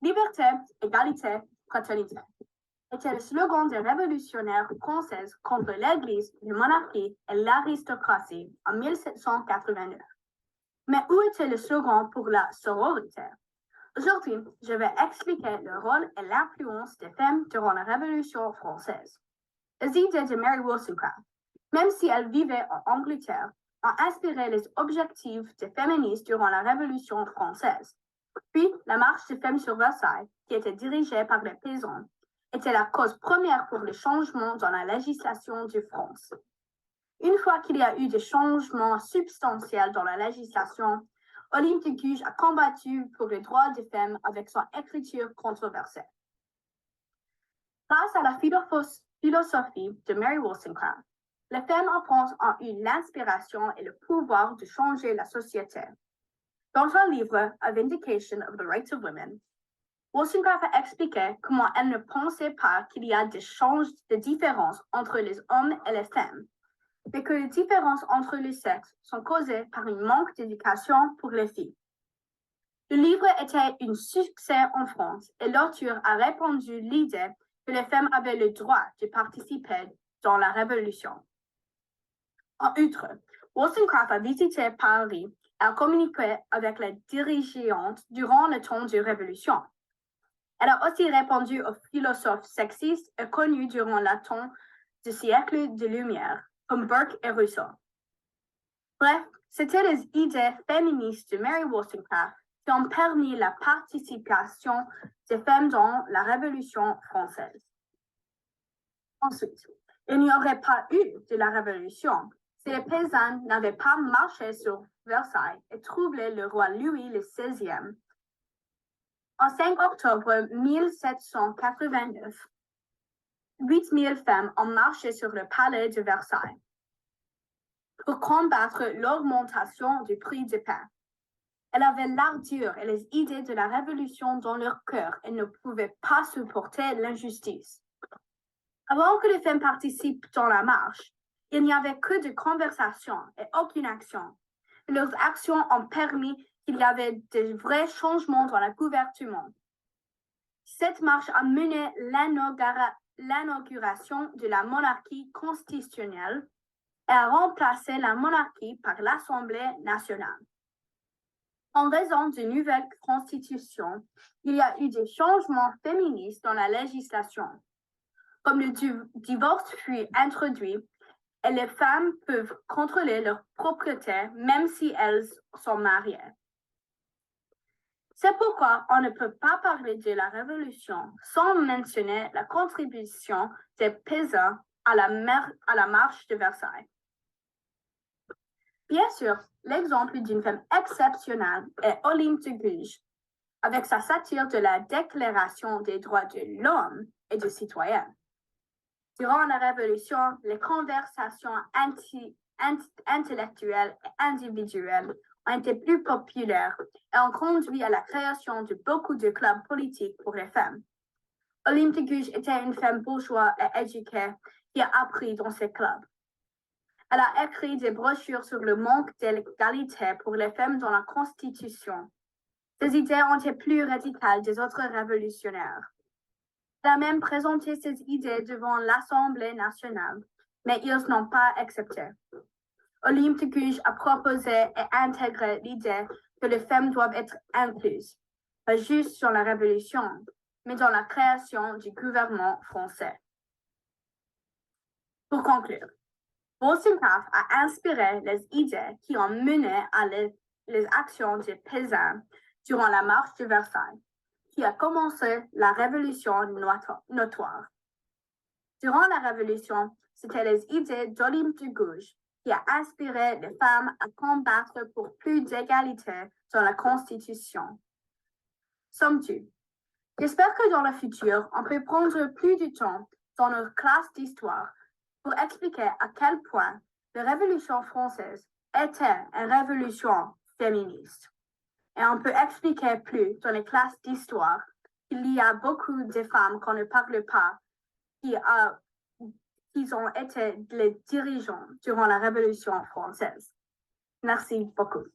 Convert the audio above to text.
Liberté, égalité, fraternité était le slogan des révolutionnaires françaises contre l'Église, la monarchie et l'aristocratie en 1789. Mais où était le slogan pour la sororité? Aujourd'hui, je vais expliquer le rôle et l'influence des femmes durant la Révolution française. Les idées de Mary Wollstonecraft, même si elle vivait en Angleterre, ont inspiré les objectifs des féministes durant la Révolution française. Puis, la marche des femmes sur Versailles, qui était dirigée par les paysans, était la cause première pour les changements dans la législation de France. Une fois qu'il y a eu des changements substantiels dans la législation, Olympe de Gouges a combattu pour les droits des femmes avec son écriture controversée. Grâce à la philosophie de Mary Wollstonecraft, les femmes en France ont eu l'inspiration et le pouvoir de changer la société. Dans son livre A Vindication of the Rights of Women, Wollstonecraft a expliqué comment elle ne pensait pas qu'il y a des différences entre les hommes et les femmes, mais que les différences entre les sexes sont causées par un manque d'éducation pour les filles. Le livre était un succès en France et l'auteur a répandu l'idée que les femmes avaient le droit de participer dans la Révolution. En outre, Wollstonecraft a visité Paris et a communiqué avec les dirigeantes durant le temps de Révolution. Elle a aussi répondu aux philosophes sexistes et connus durant le temps du siècle de Lumière, comme Burke et Rousseau. Bref, c'était les idées féministes de Mary Wollstonecraft qui ont permis la participation des femmes dans la Révolution française. Ensuite, il n'y aurait pas eu de la Révolution si les paysans n'avaient pas marché sur Versailles et troublé le roi Louis XVI. En 5 octobre 1789, 8000 femmes ont marché sur le palais de Versailles pour combattre l'augmentation du prix du pain. Elles avaient l'ardeur et les idées de la Révolution dans leur cœur et ne pouvaient pas supporter l'injustice. Avant que les femmes participent dans la marche, il n'y avait que des conversations et aucune action. Leurs actions ont permis qu'il y avait de vrais changements dans le gouvernement. Cette marche a mené l'inauguration de la monarchie constitutionnelle et a remplacé la monarchie par l'Assemblée nationale. En raison d'une nouvelle constitution, il y a eu des changements féministes dans la législation. Comme le divorce fut introduit, et les femmes peuvent contrôler leur propriété même si elles sont mariées. C'est pourquoi on ne peut pas parler de la Révolution sans mentionner la contribution des paysans à la marche de Versailles. Bien sûr, l'exemple d'une femme exceptionnelle est Olympe de Gouges, avec sa satire de la Déclaration des droits de l'homme et du citoyen. Durant la Révolution, les conversations intellectuelles et individuelles ont été plus populaires et ont conduit à la création de beaucoup de clubs politiques pour les femmes. Olympe de Gouges était une femme bourgeoise et éduquée qui a appris dans ces clubs. Elle a écrit des brochures sur le manque d'égalité pour les femmes dans la Constitution. Ses idées ont été plus radicales des autres révolutionnaires. Elle a même présenté ses idées devant l'Assemblée nationale, mais ils n'ont pas accepté. Olympe de Gouges a proposé et intégré l'idée que les femmes doivent être incluses, pas juste dans la Révolution, mais dans la création du gouvernement français. Pour conclure, Wollstonecraft a inspiré les idées qui ont mené à les actions des paysans durant la marche de Versailles, qui a commencé la Révolution notoire. Durant la Révolution, c'était les idées d'Olympe de Gouges qui a inspiré les femmes à combattre pour plus d'égalité dans la Constitution. Somme-toute, j'espère que dans le futur, on peut prendre plus de temps dans nos classes d'histoire pour expliquer à quel point la Révolution française était une révolution féministe. Et on peut expliquer plus dans les classes d'histoire qu'il y a beaucoup de femmes qu'on ne parle pas qui ont été les dirigeants durant la Révolution française. Merci beaucoup.